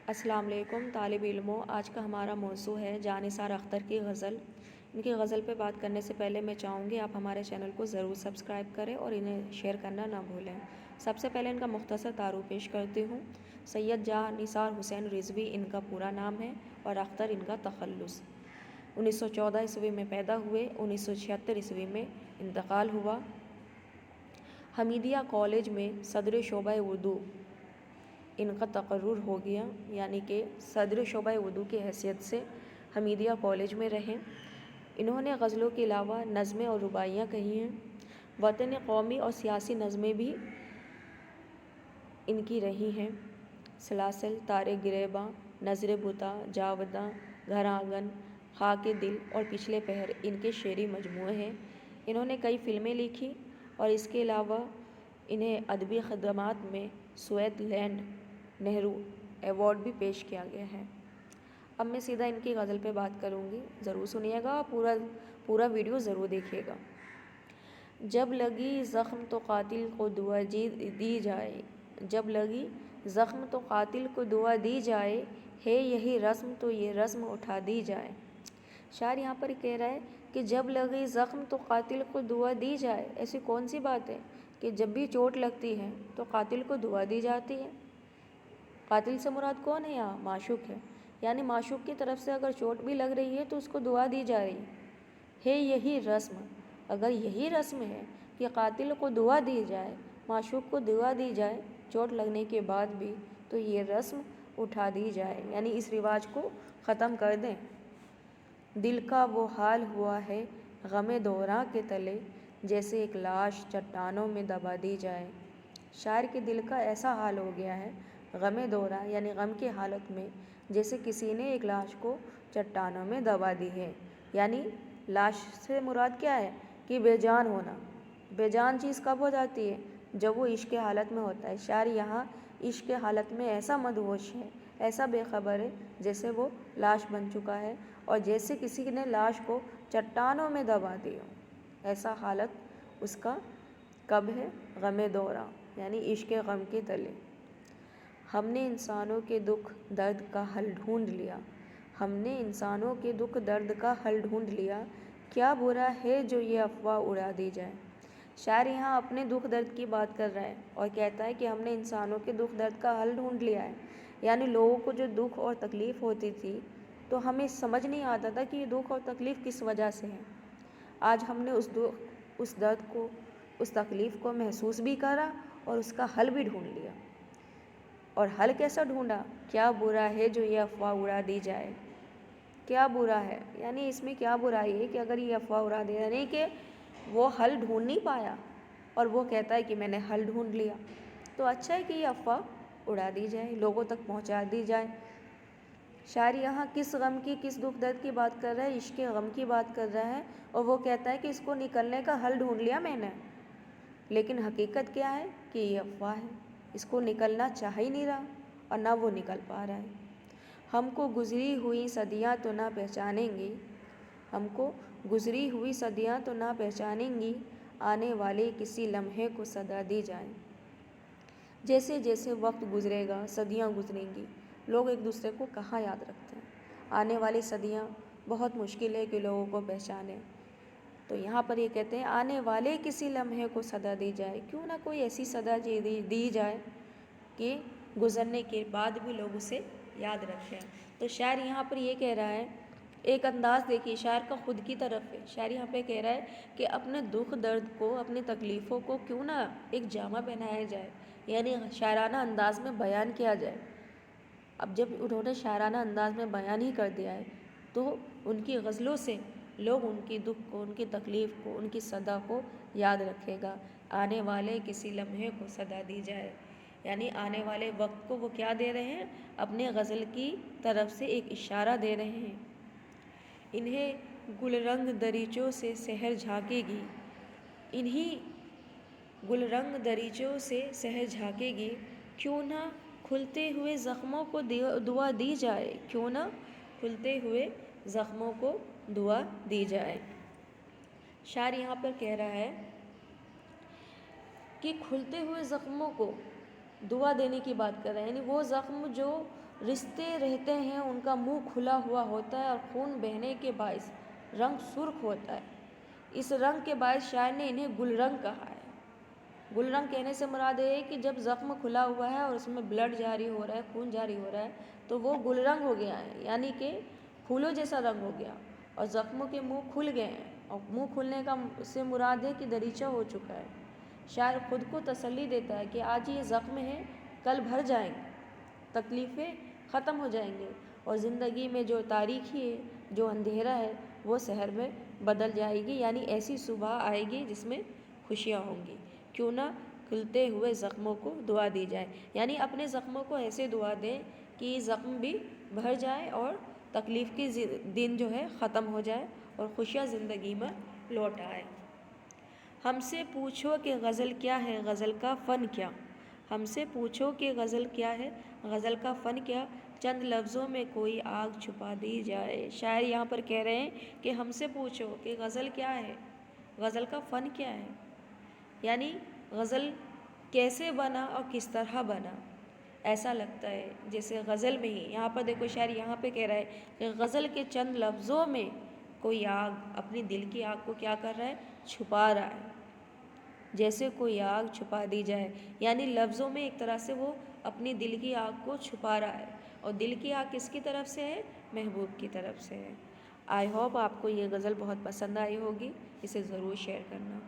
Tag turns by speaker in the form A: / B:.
A: السلام علیکم طالب علموں، آج کا ہمارا موضوع ہے جانثار اختر کی غزل۔ ان کی غزل پہ بات کرنے سے پہلے میں چاہوں گی آپ ہمارے چینل کو ضرور سبسکرائب کریں اور انہیں شیئر کرنا نہ بھولیں۔ سب سے پہلے ان کا مختصر تعارف پیش کرتی ہوں۔ سید جانثار حسین رضوی ان کا پورا نام ہے اور اختر ان کا تخلص۔ 1914 عیسوی میں پیدا ہوئے، 1976 عیسوی میں انتقال ہوا۔ حمیدیہ کالج میں صدر شعبہ اردو ان کا تقرر ہو گیا، یعنی کہ صدر شعبہ اردو کی حیثیت سے حمیدیہ کالج میں رہیں۔ انہوں نے غزلوں کے علاوہ نظمیں اور رباعیاں کہی ہیں۔ وطن قومی اور سیاسی نظمیں بھی ان کی رہی ہیں۔ سلاسل، تارے گریباں، نظر بتا، جاوداں، گھر آنگن، خاک دل اور پچھلے پہر ان کے شعری مجموعے ہیں۔ انہوں نے کئی فلمیں لکھی اور اس کے علاوہ انہیں ادبی خدمات میں سویت لینڈ نہرو ایوارڈ بھی پیش کیا گیا ہے۔ اب میں سیدھا ان کی غزل پہ بات کروں گی، ضرور سنیے گا، پورا ویڈیو ضرور دیکھیے گا۔ جب لگی زخم تو قاتل کو دعا دی جائے، جب لگی زخم تو قاتل کو دعا دی جائے، ہے یہی رسم تو یہ رسم اٹھا دی جائے۔ شاعر یہاں پر کہہ رہا ہے کہ جب لگی زخم تو قاتل کو دعا دی جائے۔ ایسی کون سی بات ہے کہ جب بھی چوٹ لگتی ہے تو قاتل کو دعا دی جاتی ہے؟ قاتل سے مراد کون ہے؟ یہاں معشوق ہے، یعنی معشوق کی طرف سے اگر چوٹ بھی لگ رہی ہے تو اس کو دعا دی جا رہی ہے یہی رسم۔ اگر یہی رسم ہے کہ قاتل کو دعا دی جائے، معشوق کو دعا دی جائے چوٹ لگنے کے بعد بھی، تو یہ رسم اٹھا دی جائے، یعنی اس رواج کو ختم کر دیں۔ دل کا وہ حال ہوا ہے غم دوراں کے تلے، جیسے ایک لاش چٹانوں میں دبا دی جائے۔ شاعر کے دل کا ایسا حال ہو گیا ہے غم دوراں، یعنی غم کی حالت میں، جیسے کسی نے ایک لاش کو چٹانوں میں دبا دی ہے۔ یعنی لاش سے مراد کیا ہے کہ بے جان ہونا۔ بے جان چیز کب ہو جاتی ہے؟ جب وہ عشق کی حالت میں ہوتا ہے۔ شاعر یہاں عشق کی حالت میں ایسا مدہوش ہے، ایسا بے خبر ہے، جیسے وہ لاش بن چکا ہے اور جیسے کسی نے لاش کو چٹانوں میں دبا دی ہو۔ ایسا حالت اس کا کب ہے؟ غم دوراں، یعنی عشق غم کے تلے۔ ہم نے انسانوں کے دکھ درد کا حل ڈھونڈ لیا، ہم نے انسانوں کے دکھ درد کا حل ڈھونڈ لیا، کیا برا ہے جو یہ افواہ اڑا دی جائے۔ شاعر یہاں اپنے دکھ درد کی بات کر رہا ہے اور کہتا ہے کہ ہم نے انسانوں کے دکھ درد کا حل ڈھونڈ لیا ہے، یعنی لوگوں کو جو دکھ اور تکلیف ہوتی تھی تو ہمیں سمجھ نہیں آتا تھا کہ یہ دکھ اور تکلیف کس وجہ سے ہے۔ آج ہم نے اس درد کو، اس تکلیف کو محسوس بھی کرا اور اس کا حل بھی ڈھونڈ لیا۔ اور حل کیسا ڈھونڈا؟ کیا برا ہے جو یہ افواہ اڑا دی جائے۔ کیا برا ہے، یعنی اس میں کیا برائی ہے کہ اگر یہ افواہ اڑا دے، یعنی کہ وہ حل ڈھونڈ نہیں پایا اور وہ کہتا ہے کہ میں نے حل ڈھونڈ لیا، تو اچھا ہے کہ یہ افواہ اڑا دی جائے، لوگوں تک پہنچا دی جائے۔ شاعر یہاں کس غم کی، کس دکھ درد کی بات کر رہا ہے؟ عشق غم کی بات کر رہا ہے، اور وہ کہتا ہے کہ اس کو نکلنے کا حل ڈھونڈ لیا میں نے، لیکن حقیقت کیا ہے کہ یہ افواہ ہے، اس کو نکلنا چاہ ہی نہیں رہا اور نہ وہ نکل پا رہا ہے۔ ہم کو گزری ہوئی صدیاں تو نہ پہچانیں گی، ہم کو گزری ہوئی صدیاں تو نہ پہچانیں گی، آنے والے کسی لمحے کو صدا دی جائے۔ جیسے جیسے وقت گزرے گا، صدیاں گزریں گی، لوگ ایک دوسرے کو کہاں یاد رکھتے ہیں؟ آنے والی صدیاں بہت مشکل ہے کہ لوگوں کو پہچانیں۔ تو یہاں پر یہ کہتے ہیں آنے والے کسی لمحے کو صدا دی جائے، کیوں نہ کوئی ایسی صدا دی جائے کہ گزرنے کے بعد بھی لوگ اسے یاد رکھیں۔ تو شاعر یہاں پر یہ کہہ رہا ہے، ایک انداز دیکھیے شاعر کا خود کی طرف ہے۔ شاعر یہاں پہ کہہ رہا ہے کہ اپنے دکھ درد کو، اپنی تکلیفوں کو کیوں نہ ایک جامہ پہنایا جائے، یعنی شاعرانہ انداز میں بیان کیا جائے۔ اب جب انہوں نے شاعرانہ انداز میں بیان ہی کر دیا ہے تو ان کی غزلوں سے لوگ ان کی دکھ کو، ان کی تکلیف کو، ان کی صدا کو یاد رکھے گا۔ آنے والے کسی لمحے کو صدا دی جائے، یعنی آنے والے وقت کو وہ کیا دے رہے ہیں؟ اپنے غزل کی طرف سے ایک اشارہ دے رہے ہیں۔ انہیں گل رنگ دریچوں سے سحر جھانکے گی، انہیں گل رنگ دریچوں سے سحر جھانکے گی، کیوں نہ کھلتے ہوئے زخموں کو دعا دی جائے، کیوں نہ کھلتے ہوئے زخموں کو دعا دی جائے۔ شاعر یہاں پر کہہ رہا ہے کہ کھلتے ہوئے زخموں کو دعا دینے کی بات کر رہا ہے، یعنی وہ زخم جو رشتے رہتے ہیں ان کا منہ کھلا ہوا ہوتا ہے اور خون بہنے کے باعث رنگ سرخ ہوتا ہے۔ اس رنگ کے باعث شاعر نے انہیں گل رنگ کہا ہے۔ گل رنگ کہنے سے مراد یہ ہے کہ جب زخم کھلا ہوا ہے اور اس میں بلڈ جاری ہو رہا ہے، خون جاری ہو رہا ہے، تو وہ گل رنگ ہو گیا ہے، یعنی کہ پھولوں جیسا رنگ ہو گیا، اور زخموں کے منہ کھل گئے ہیں، اور منہ کھلنے کا سے مراد ہے کہ دریچہ ہو چکا ہے۔ شاعر خود کو تسلی دیتا ہے کہ آج یہ زخم ہے، کل بھر جائیں گے، تکلیفیں ختم ہو جائیں گے، اور زندگی میں جو تاریکی ہے، جو اندھیرا ہے، وہ سحر میں بدل جائے گی، یعنی ایسی صبح آئے گی جس میں خوشیاں ہوں گی۔ کیوں نہ کھلتے ہوئے زخموں کو دعا دی جائے، یعنی اپنے زخموں کو ایسے دعا دیں کہ زخم بھی بھر جائے اور تکلیف کی دن جو ہے ختم ہو جائے اور خوشیاں زندگی میں لوٹ آئے۔ ہم سے پوچھو کہ غزل کیا ہے، غزل کا فن کیا؟ ہم سے پوچھو کہ غزل کیا ہے، غزل کا فن کیا؟ چند لفظوں میں کوئی آگ چھپا دی جائے۔ شاعر یہاں پر کہہ رہے ہیں کہ ہم سے پوچھو کہ غزل کیا ہے، غزل کا فن کیا ہے، یعنی غزل کیسے بنا اور کس طرح بنا۔ ایسا لگتا ہے جیسے غزل میں ہی، یہاں پر دیکھو شاعر یہاں پہ کہہ رہا ہے کہ غزل کے چند لفظوں میں کوئی آگ اپنی دل کی آگ کو کیا کر رہا ہے، چھپا رہا ہے، جیسے کوئی آگ چھپا دی جائے، یعنی لفظوں میں ایک طرح سے وہ اپنی دل کی آگ کو چھپا رہا ہے، اور دل کی آگ کس کی طرف سے ہے، محبوب کی طرف سے ہے۔ آئی ہوپ آپ کو یہ غزل بہت پسند آئی ہوگی، اسے ضرور شیئر کرنا۔